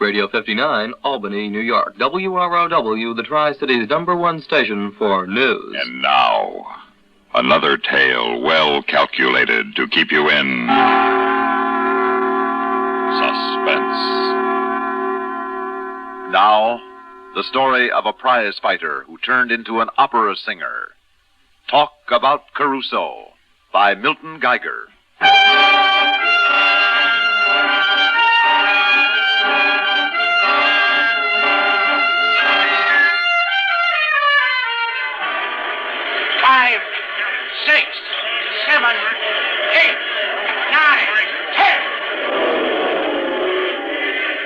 Radio 59, Albany, New York. WROW, the Tri-City's #1 station for news. And now, another tale well calculated to keep you in suspense. Now, the story of a prize fighter who turned into an opera singer. Talk About Caruso by Milton Geiger.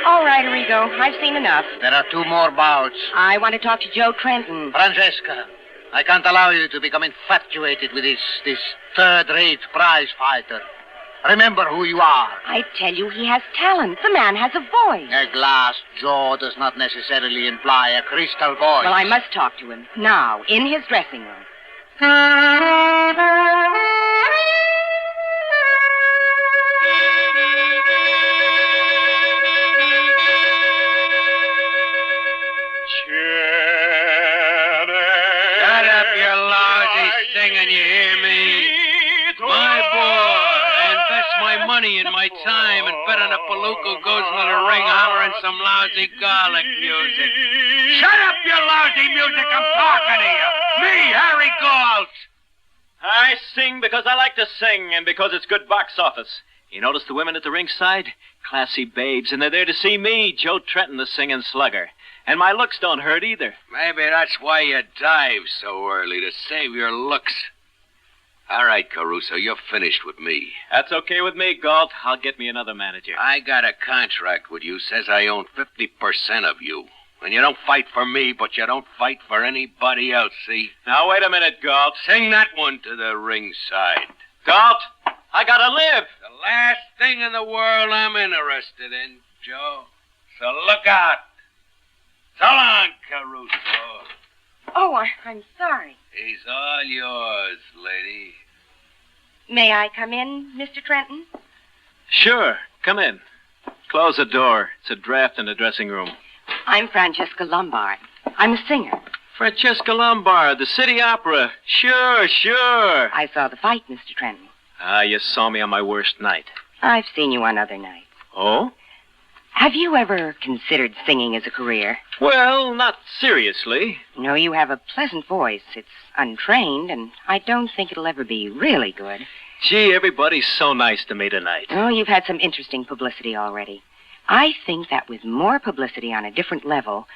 All right, Arrigo, I've seen enough. There are 2 more bouts. I want to talk to Joe Trenton. Francesca, I can't allow you to become infatuated with this third-rate prize fighter. Remember who you are. I tell you, he has talent. The man has a voice. A glass jaw does not necessarily imply a crystal voice. Well, I must talk to him. Now, in his dressing room. Shut up, you lousy singing, you hear me? My boy, I invest my money and my time and bet on a palooka who goes into the ring hollering some lousy garlic music. Shut up, you lousy music, I'm talking to you. Me, Harry Galt. I sing because I like to sing and because it's good box office. You notice the women at the ringside? Classy babes, and they're there to see me, Joe Trenton, the singing slugger. And my looks don't hurt either. Maybe that's why you dive so early, to save your looks. All right, Caruso, you're finished with me. That's okay with me, Galt. I'll get me another manager. I got a contract with you, says I own 50% of you. And you don't fight for me, but you don't fight for anybody else, see? Now, wait a minute, Galt. Sing that one to the ringside. Galt, I gotta live. The last thing in the world I'm interested in, Joe. So look out. So long, Caruso. Oh, I'm sorry. He's all yours, lady. May I come in, Mr. Trenton? Sure, come in. Close the door. It's a draft in the dressing room. I'm Francesca Lombard. I'm a singer. Francesca Lombard, the City Opera. Sure. I saw the fight, Mr. Trenton. Ah, you saw me on my worst night. I've seen you on other nights. Oh? Have you ever considered singing as a career? Well, not seriously. No, you have a pleasant voice. It's untrained, and I don't think it'll ever be really good. Gee, everybody's so nice to me tonight. Oh, you've had some interesting publicity already. I think that with more publicity on a different level,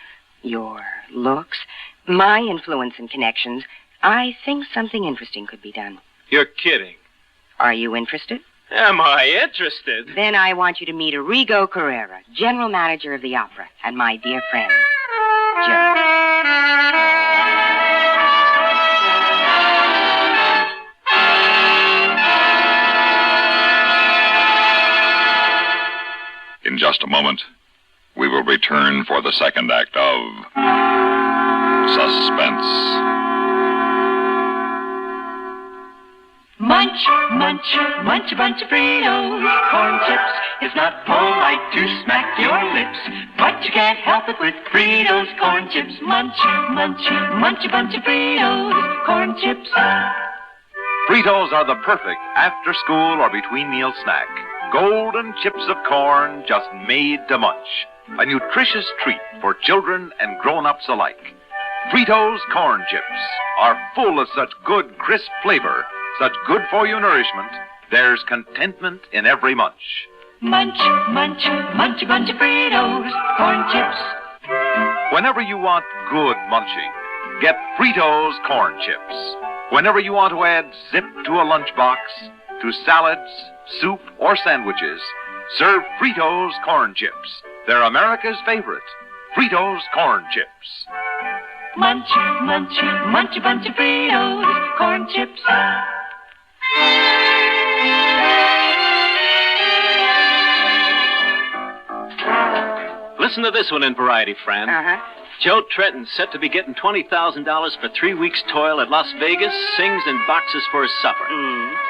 your looks, my influence and connections, I think something interesting could be done. You're kidding. Are you interested? Am I interested? Then I want you to meet Arrigo Carrera, general manager of the opera, and my dear friend, Joe. In just a moment, we will return for the second act of Suspense. Munch, munch, munch a bunch of Fritos, corn chips. It's not polite to smack your lips, but you can't help it with Fritos, corn chips. Munch, munch, munch a bunch of Fritos, corn chips. Fritos are the perfect after-school or between-meal snack. Golden chips of corn just made to munch. A nutritious treat for children and grown-ups alike. Fritos corn chips are full of such good, crisp flavor, such good-for-you nourishment, there's contentment in every munch. Munch, munch, munch a bunch of Fritos, corn chips. Whenever you want good munching, get Fritos corn chips. Whenever you want to add zip to a lunchbox, to salads, soup, or sandwiches, serve Fritos corn chips. They're America's favorite, Fritos corn chips. Munch, munch, munch a bunch of Fritos, corn chips. Listen to this one in Variety, Fran. Joe Trenton set to be getting $20,000 for 3 weeks' toil at Las Vegas, sings and boxes for his supper.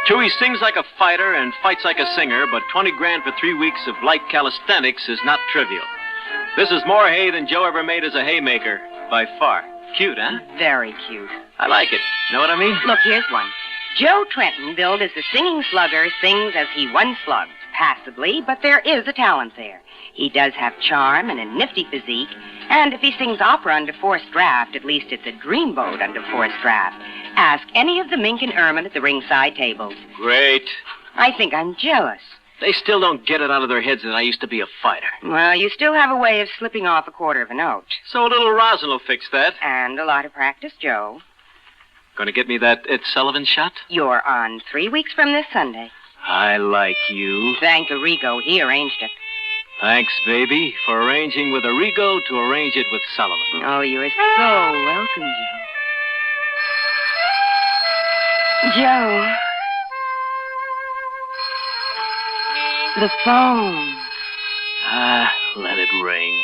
True, he sings like a fighter and fights like a singer, but $20,000 for 3 weeks of light calisthenics is not trivial. This is more hay than Joe ever made as a haymaker, by far. Cute, huh? Very cute. I like it. Know what I mean? Look, here's one. Joe Trenton, billed as the singing slugger, sings as he once slugged. Passably, but there is a talent there. He does have charm and a nifty physique, and if he sings opera under forced draft, at least it's a dreamboat under forced draft. Ask any of the mink and ermine at the ringside tables. Great. I think I'm jealous. They still don't get it out of their heads that I used to be a fighter. Well, you still have a way of slipping off a quarter of a note. So little rosin will fix that. And a lot of practice, Joe. Gonna get me that Ed Sullivan shot? You're on 3 weeks from this Sunday. I like you. Thank Arrigo. He arranged it. Thanks, baby, for arranging with Arrigo to arrange it with Sullivan. Oh, you're so welcome, Joe. Joe. The phone. Let it ring.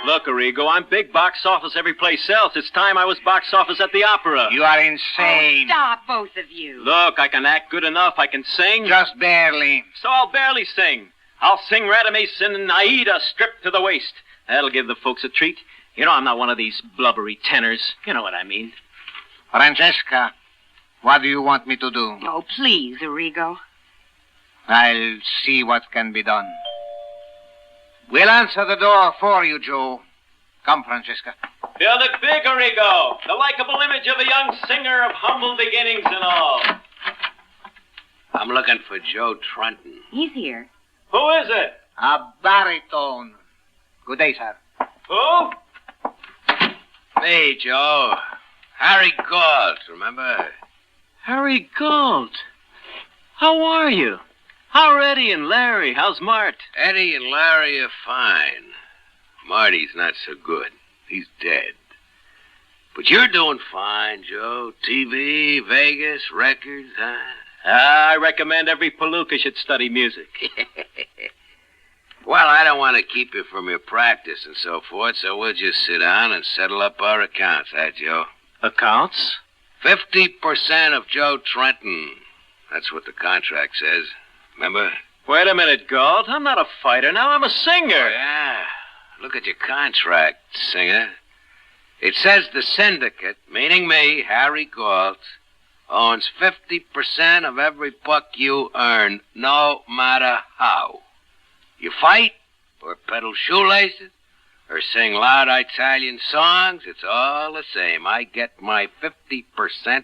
Look, Arrigo, I'm big box office every place else. It's time I was box office at the opera. You are insane. Oh, stop, both of you. Look, I can act good enough. I can sing. Just barely. So I'll barely sing. I'll sing Radames and Aida stripped to the waist. That'll give the folks a treat. You know, I'm not one of these blubbery tenors. You know what I mean. Francesca, what do you want me to do? Oh, please, Arrigo. I'll see what can be done. We'll answer the door for you, Joe. Come, Francesca. Build it big, Arrigo. The likable image of a young singer of humble beginnings and all. I'm looking for Joe Trenton. He's here. Who is it? A baritone. Good day, sir. Who? Me, Joe. Harry Gault, remember? Harry Gault. How are you? How are Eddie and Larry? How's Mart? Eddie and Larry are fine. Marty's not so good. He's dead. But you're doing fine, Joe. TV, Vegas, records, huh? I recommend every palooka should study music. Well, I don't want to keep you from your practice and so forth, so we'll just sit down and settle up our accounts, huh, Joe? Accounts? 50% of Joe Trenton. That's what the contract says. Remember? Wait a minute, Gault. I'm not a fighter now. I'm a singer. Oh, yeah. Look at your contract, singer. It says the syndicate, meaning me, Harry Gault, owns 50% of every buck you earn, no matter how. You fight, or peddle shoelaces, or sing loud Italian songs, it's all the same. I get my 50%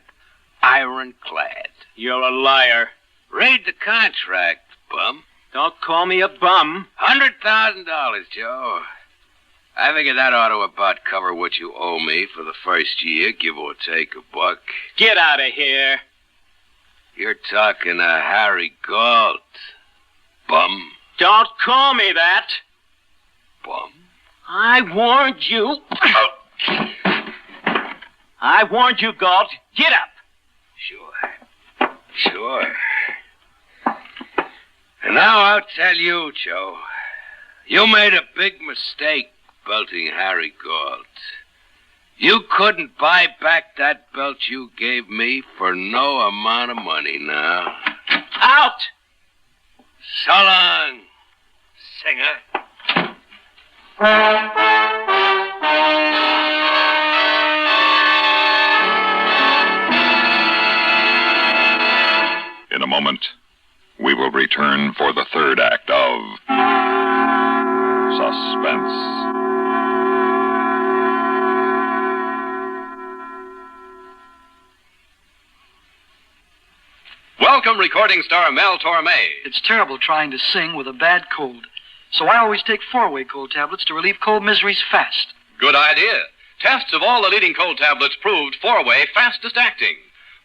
ironclad. You're a liar. Read the contract, bum. Don't call me a bum. $100,000, Joe. I figure that ought to about cover what you owe me for the first year, give or take a buck. Get out of here. You're talking to Harry Gault, bum. Don't call me that. Bum. I warned you. I warned you, Gault. Get up. Sure. And now I'll tell you, Joe. You made a big mistake belting Harry Gault. You couldn't buy back that belt you gave me for no amount of money now. Out! So long, singer. In a moment, we will return for the third act of Suspense. Welcome, recording star Mel Torme. It's terrible trying to sing with a bad cold. So I always take 4-way cold tablets to relieve cold miseries fast. Good idea. Tests of all the leading cold tablets proved 4-way fastest acting.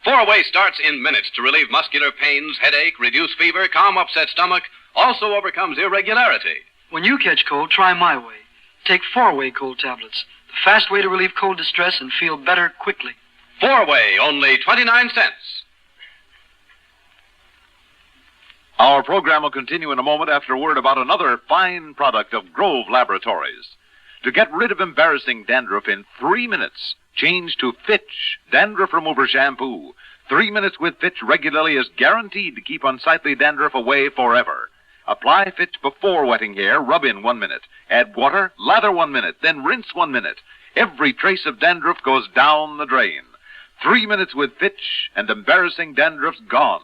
4-way starts in minutes to relieve muscular pains, headache, reduce fever, calm upset stomach, also overcomes irregularity. When you catch cold, try my way. Take 4-way cold tablets. The fast way to relieve cold distress and feel better quickly. 4-way, only 29 cents. Our program will continue in a moment after a word about another fine product of Grove Laboratories. To get rid of embarrassing dandruff in 3 minutes, change to Fitch Dandruff Remover Shampoo. 3 minutes with Fitch regularly is guaranteed to keep unsightly dandruff away forever. Apply Fitch before wetting hair, rub in 1 minute. Add water, lather 1 minute, then rinse 1 minute. Every trace of dandruff goes down the drain. 3 minutes with Fitch and embarrassing dandruff's gone.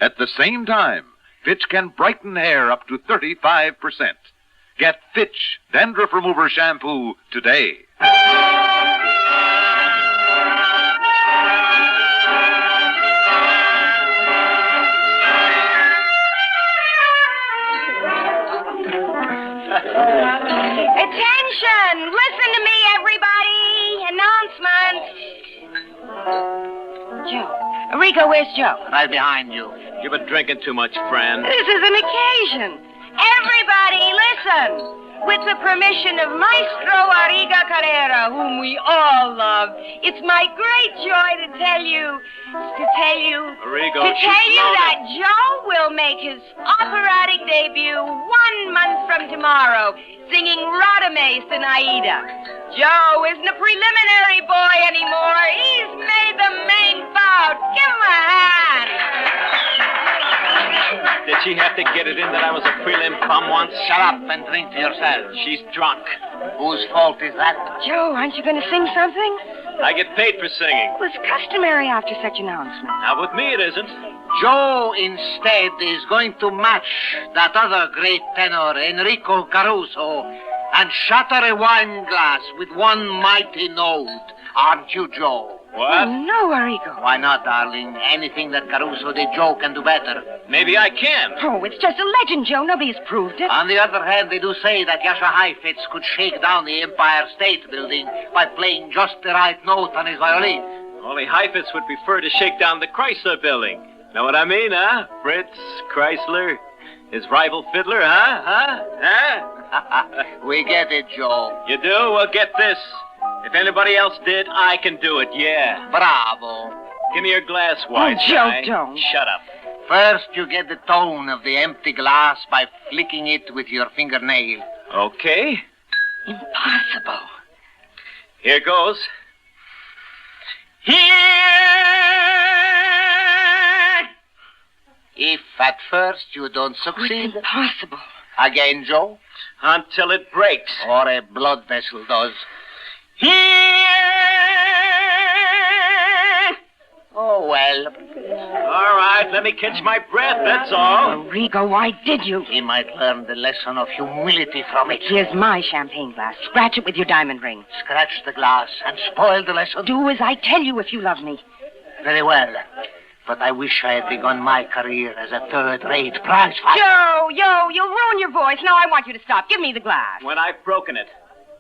At the same time, Fitch can brighten hair up to 35%. Get Fitch Dandruff Remover Shampoo today. Attention! Listen to me, everybody! Announcement! Joe. Rico, where's Joe? Right behind you. You've been drinking too much, friend. This is an occasion. Everybody, listen. With the permission of Maestro Arriga Carrera, whom we all love, it's my great joy to tell you Arrigo, that Joe will make his operatic debut 1 month from tomorrow, singing Radames in Aida. Joe isn't a preliminary boy anymore. He's made the main bout. Give him a hand. Did she have to get it in that I was a prelim bum once? Shut up and drink to yourself. She's drunk. Whose fault is that? Joe, aren't you going to sing something? I get paid for singing. Well, it's customary after such announcements. Now, with me it isn't. Joe, instead, is going to match that other great tenor, Enrico Caruso, and shatter a wine glass with one mighty note. Aren't you, Joe? What? Oh, no, Arrigo. Why not, darling? Anything that Caruso did, Joe can do better. Maybe I can. Oh, it's just a legend, Joe. Nobody's proved it. On the other hand, they do say that Yasha Heifetz could shake down the Empire State Building by playing just the right note on his violin. Only Heifetz would prefer to shake down the Chrysler Building. Know what I mean, huh? Fritz, Chrysler, his rival fiddler, huh? We get it, Joe. You do? Well, get this. If anybody else did, I can do it, yeah. Bravo. Give me your glass, wise guy. Joe, don't. Shut up. First, you get the tone of the empty glass by flicking it with your fingernail. Okay. Impossible. Here goes. Here! If at first you don't succeed... It's impossible. Again, Joe? Until it breaks. Or a blood vessel does. Here! Oh, well. All right, let me catch my breath, that's all. Arrigo, why did you? He might learn the lesson of humility from it. Here's my champagne glass. Scratch it with your diamond ring. Scratch the glass and spoil the lesson. Do as I tell you if you love me. Very well. But I wish I had begun my career as a third-rate prize fighter. Joe, you'll ruin your voice. Now I want you to stop. Give me the glass. When I've broken it.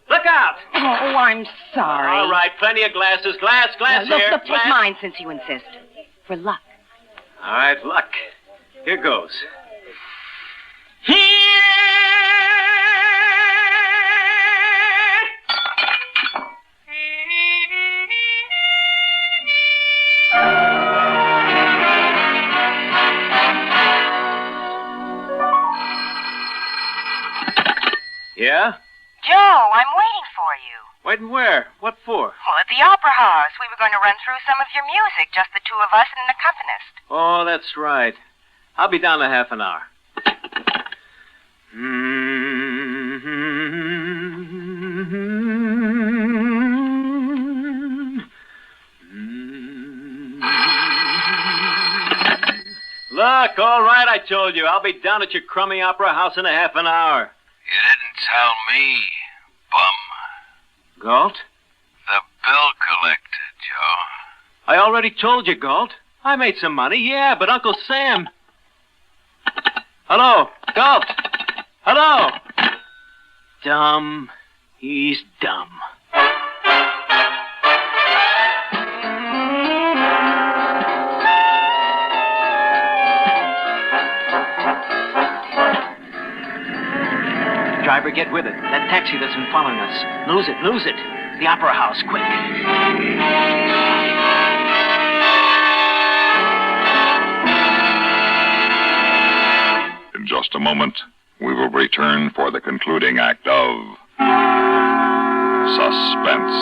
Look out! Oh, I'm sorry. All right, plenty of glasses. Glass Look, here. Take mine since you insist. For luck. All right, luck. Here goes. Here! Yeah? Joe, I'm waiting for you. Waiting where? What for? Well, at the Opera House. We were going to run through some of your music, just the two of us and an accompanist. Oh, that's right. I'll be down in half an hour. Look, all right, I told you. I'll be down at your crummy Opera House in a half an hour. You didn't tell me, bum. Galt? The bill collector, Joe. I already told you, Galt. I made some money, yeah, but Uncle Sam... Hello, Galt. Hello. Dumb. He's dumb. Driver, get with it. That taxi that's been following us. Lose it. The Opera House, quick. In just a moment, we will return for the concluding act of Suspense.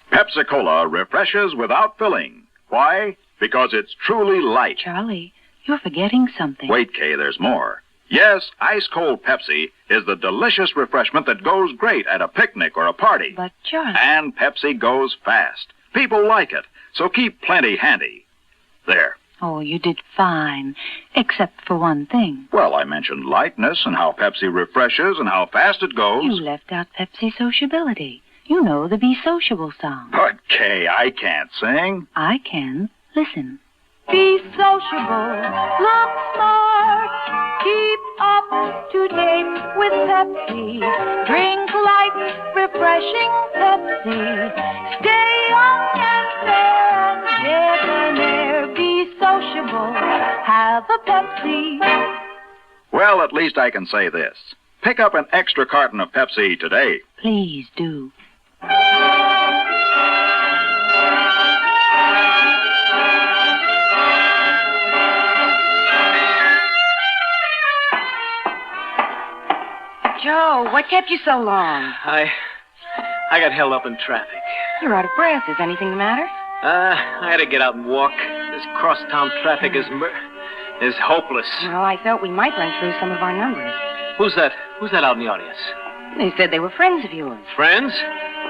Pepsi-Cola refreshes without filling. Why? Because it's truly light. Charlie, you're forgetting something. Wait, Kay, there's more. Yes, ice-cold Pepsi is the delicious refreshment that goes great at a picnic or a party. But, Charlie... And Pepsi goes fast. People like it, so keep plenty handy. There. Oh, you did fine, except for one thing. Well, I mentioned lightness and how Pepsi refreshes and how fast it goes. You left out Pepsi sociability. You know the Be Sociable song. But, Kay, I can't sing. I can. Listen. Be sociable, look smart, keep up to date with Pepsi. Drink light, refreshing Pepsi. Stay young and fair and debonair. Be sociable, have a Pepsi. Well, at least I can say this. Pick up an extra carton of Pepsi today. Please do. Joe, what kept you so long? I got held up in traffic. You're out of breath. Is anything the matter? I had to get out and walk. This cross-town traffic is hopeless. Well, I thought we might run through some of our numbers. Who's that? Who's that out in the audience? They said they were friends of yours. Friends?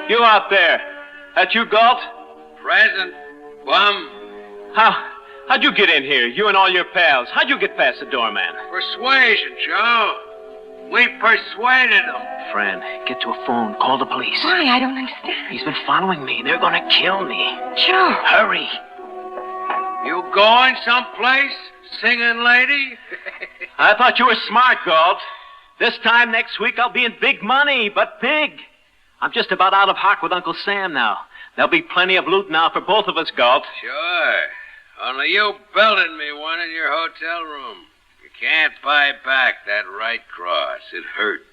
You out there. That you, Galt? Present. Bum. How'd you get in here? You and all your pals. How'd you get past the doorman? Persuasion, Joe. We persuaded them. Fran, get to a phone. Call the police. Why? I don't understand. He's been following me. They're going to kill me. Joe. Hurry. You going someplace, singing lady? I thought you were smart, Galt. This time next week I'll be in big money, but big. I'm just about out of hock with Uncle Sam now. There'll be plenty of loot now for both of us, Galt. Sure. Only you belted me one in your hotel room. You can't buy back that right cross. It hurts.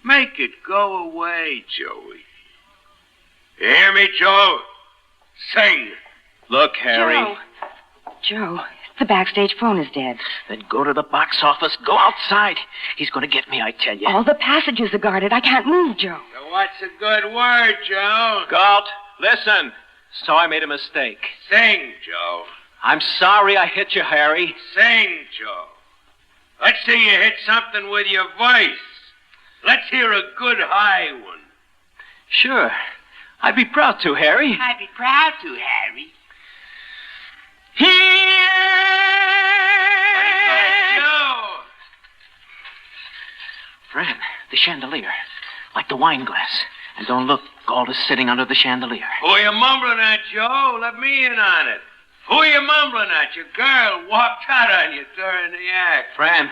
Make it go away, Joey. You hear me, Joe? Sing. Look, Harry. Joe, the backstage phone is dead. Then go to the box office. Go outside. He's going to get me, I tell you. All the passages are guarded. I can't move, Joe. So what's a good word, Joe? Galt, listen. So I made a mistake. Sing, Joe. I'm sorry I hit you, Harry. Sing, Joe. Let's see you hit something with your voice. Let's hear a good high one. Sure. I'd be proud to, Harry. I'd be proud to, Harry. Joe! Fran, the chandelier. Like the wine glass. And don't look, Galt is sitting under the chandelier. Who are you mumbling at, Joe? Let me in on it. Who are you mumbling at? Your girl walked out on you during the act. Fran,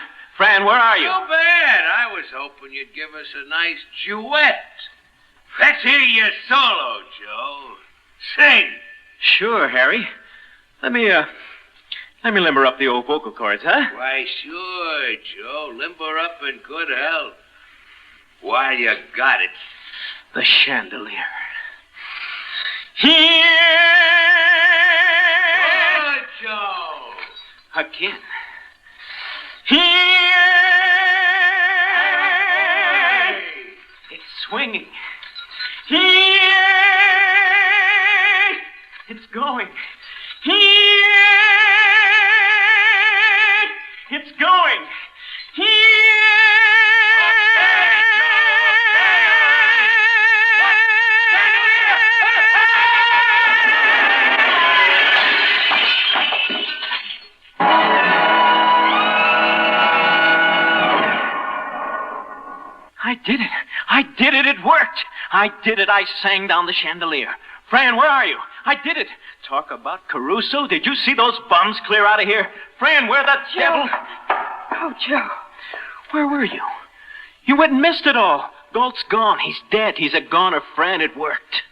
where are you? Too bad. I was hoping you'd give us a nice duet. Let's hear your solo, Joe. Sing. Sure, Harry. Let me limber up the old vocal cords, huh? Why, sure, Joe. Limber up in good health. While you got it. The chandelier. Here! Good, Joe. Again. Here! It's swinging. Here! It's going. Here! It's going. Here! I did it. It worked. I did it. I sang down the chandelier. Fran, where are you? I did it. Talk about Caruso. Did you see those bums clear out of here? Fran, where the devil? Oh, Joe. Where were you? You went and missed it all. Galt's gone. He's dead. He's a goner. Fran, it worked.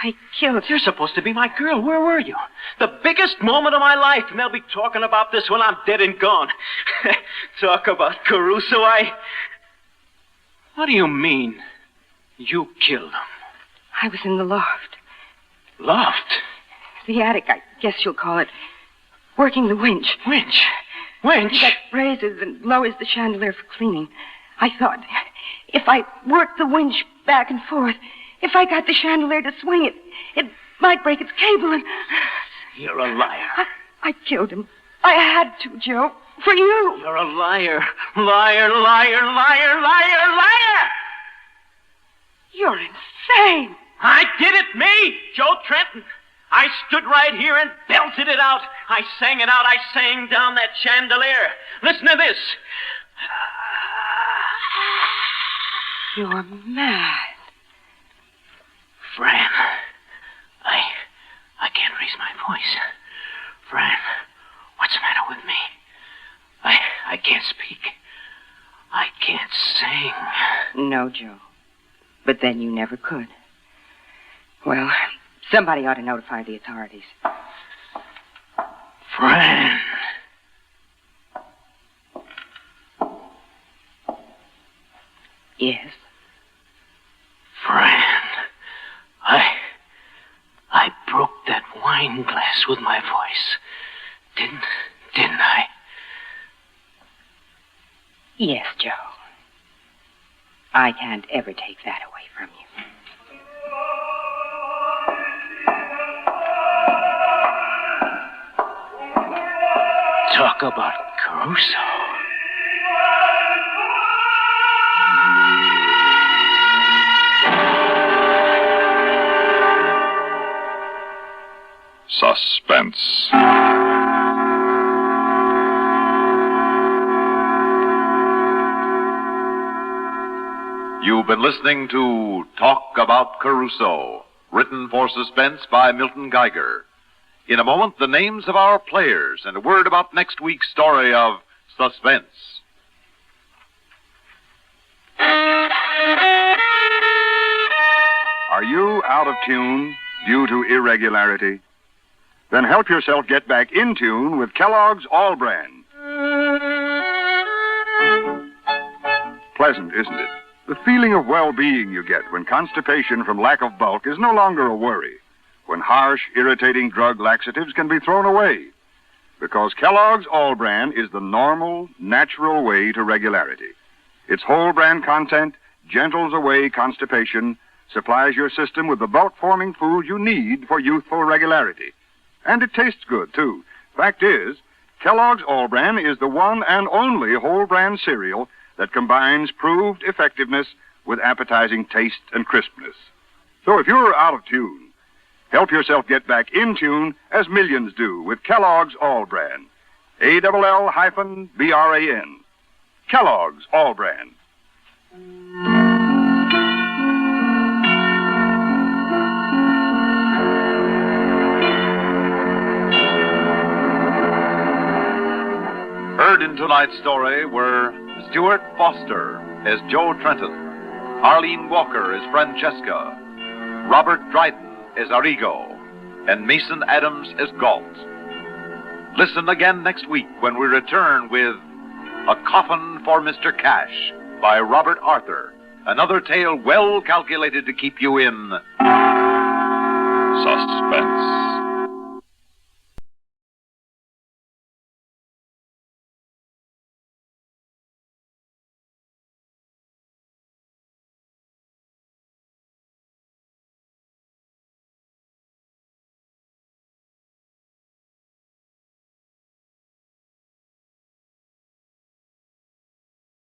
I killed... You're supposed to be my girl. Where were you? The biggest moment of my life, and they'll be talking about this when I'm dead and gone. Talk about Caruso. What do you mean? You killed him? I was in the loft. Loft? The attic, I guess you'll call it. Working the winch. Winch? Winch? That raises and lowers the chandelier for cleaning. I thought, if I worked the winch back and forth, if I got the chandelier to swing it might break its cable and... You're a liar. I killed him. I had to, Joe. For you. You're a liar. Liar, liar, liar, liar, liar! You're insane. I did it, me, Joe Trenton. I stood right here and belted it out. I sang it out. I sang down that chandelier. Listen to this. You're mad. Fran, I can't raise my voice. Fran, what's the matter with me? I can't speak. I can't sing. No, Joe. But then you never could. Well, somebody ought to notify the authorities. Fran. Yes? Fran, I broke that wine glass with my voice. Didn't I? Yes, Joe. I can't ever take that away from you. Talk about Caruso. Suspense. You've been listening to Talk About Caruso, written for Suspense by Milton Geiger. In a moment, the names of our players and a word about next week's story of Suspense. Are you out of tune due to irregularity? Then help yourself get back in tune with Kellogg's All Bran. Pleasant, isn't it? The feeling of well-being you get when constipation from lack of bulk is no longer a worry. When harsh, irritating drug laxatives can be thrown away. Because Kellogg's All Bran is the normal, natural way to regularity. Its whole bran content gentles away constipation, supplies your system with the bulk-forming food you need for youthful regularity. And it tastes good, too. Fact is, Kellogg's All Bran is the one and only whole bran cereal that combines proved effectiveness with appetizing taste and crispness. So if you're out of tune, help yourself get back in tune as millions do with Kellogg's All Bran. ALL-BRAN. Kellogg's All Bran. Heard in tonight's story were Stuart Foster as Joe Trenton, Arlene Walker as Francesca, Robert Dryden as Arrigo, and Mason Adams as Galt. Listen again next week when we return with A Coffin for Mr. Cash by Robert Arthur, another tale well calculated to keep you in suspense.